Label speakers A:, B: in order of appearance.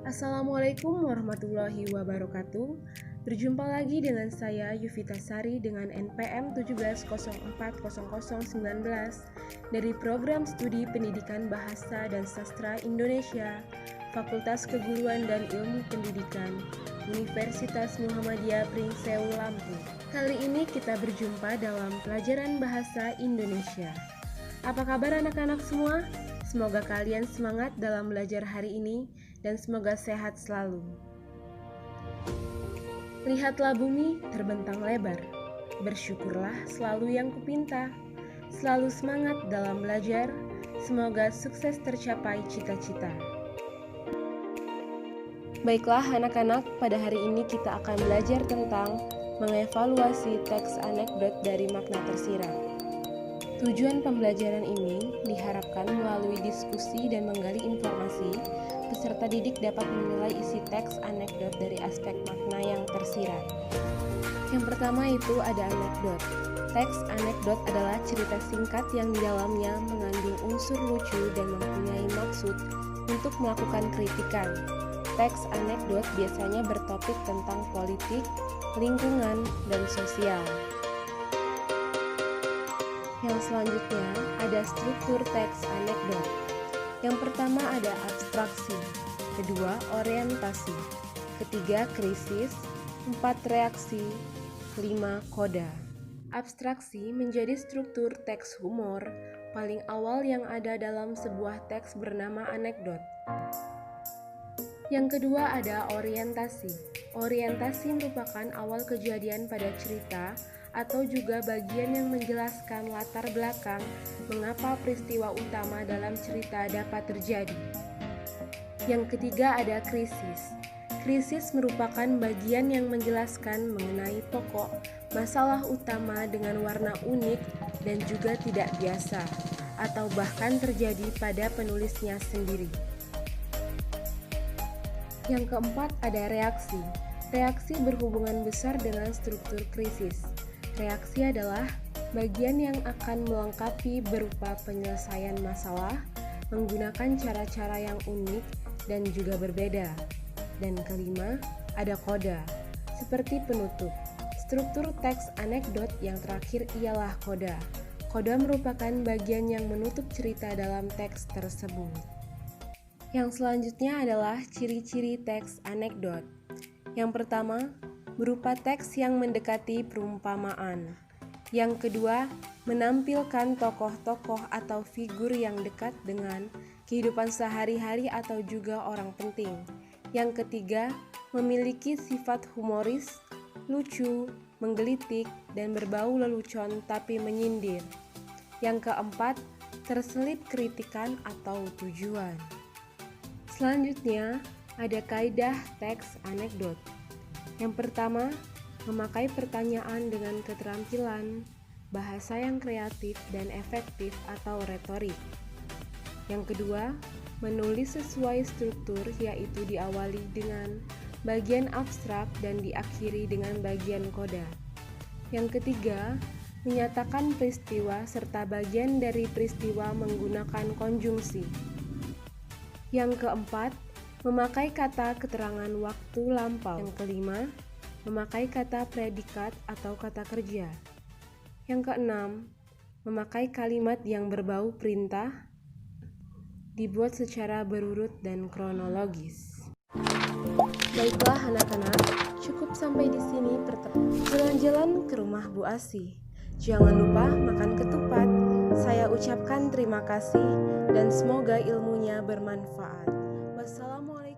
A: Assalamualaikum warahmatullahi wabarakatuh. Berjumpa lagi dengan saya Yuvita Sari dengan NPM 17040019 dari Program Studi Pendidikan Bahasa dan Sastra Indonesia, Fakultas Keguruan dan Ilmu Pendidikan, Universitas Muhammadiyah Pringsewu Lampung. Kali ini kita berjumpa dalam pelajaran Bahasa Indonesia. Apa kabar anak-anak semua? Semoga kalian semangat dalam belajar hari ini dan semoga sehat selalu. Lihatlah bumi terbentang lebar, bersyukurlah selalu yang kupinta, selalu semangat dalam belajar, semoga sukses tercapai cita-cita. Baiklah anak-anak, pada hari ini kita akan belajar tentang mengevaluasi teks anekdot dari makna tersirat. Tujuan pembelajaran ini diharapkan melalui diskusi dan menggali informasi, peserta didik dapat menilai isi teks anekdot dari aspek makna yang tersirat. Yang pertama itu ada anekdot. Teks anekdot adalah cerita singkat yang di dalamnya mengandung unsur lucu dan mempunyai maksud untuk melakukan kritikan. Teks anekdot biasanya bertopik tentang politik, lingkungan, dan sosial. Yang selanjutnya ada struktur teks anekdot. Yang pertama ada abstraksi, kedua orientasi, ketiga krisis, 4 reaksi, 5 koda. Abstraksi menjadi struktur teks humor paling awal yang ada dalam sebuah teks bernama anekdot. Yang kedua ada orientasi. Orientasi merupakan awal kejadian pada cerita atau juga bagian yang menjelaskan latar belakang mengapa peristiwa utama dalam cerita dapat terjadi. Yang ketiga ada krisis. Krisis merupakan bagian yang menjelaskan mengenai pokok masalah utama dengan warna unik dan juga tidak biasa, atau bahkan terjadi pada penulisnya sendiri. Yang keempat ada reaksi. Reaksi berhubungan besar dengan struktur krisis. Reaksi adalah bagian yang akan melengkapi berupa penyelesaian masalah menggunakan cara-cara yang unik dan juga berbeda. Dan kelima, ada koda, seperti penutup. Struktur teks anekdot yang terakhir ialah koda. Koda merupakan bagian yang menutup cerita dalam teks tersebut. Yang selanjutnya adalah ciri-ciri teks anekdot. Yang pertama, berupa teks yang mendekati perumpamaan. Yang kedua, menampilkan tokoh-tokoh atau figur yang dekat dengan kehidupan sehari-hari atau juga orang penting. Yang ketiga, memiliki sifat humoris, lucu, menggelitik, dan berbau lelucon tapi menyindir. Yang keempat, terselip kritikan atau tujuan. Selanjutnya, ada kaidah teks anekdot. Yang pertama, memakai pertanyaan dengan keterampilan, bahasa yang kreatif dan efektif atau retorik. Yang kedua, menulis sesuai struktur yaitu diawali dengan bagian abstrak dan diakhiri dengan bagian koda. Yang ketiga, menyatakan peristiwa serta bagian dari peristiwa menggunakan konjungsi. Yang keempat, memakai kata keterangan waktu lampau. Yang kelima, memakai kata predikat atau kata kerja. Yang keenam, memakai kalimat yang berbau perintah, dibuat secara berurut dan kronologis. Baiklah anak-anak, cukup sampai di sini jalan-jalan ke rumah Bu Asih. Jangan lupa makan ketupat. Saya ucapkan terima kasih dan semoga ilmunya bermanfaat. Wassalamualaikum.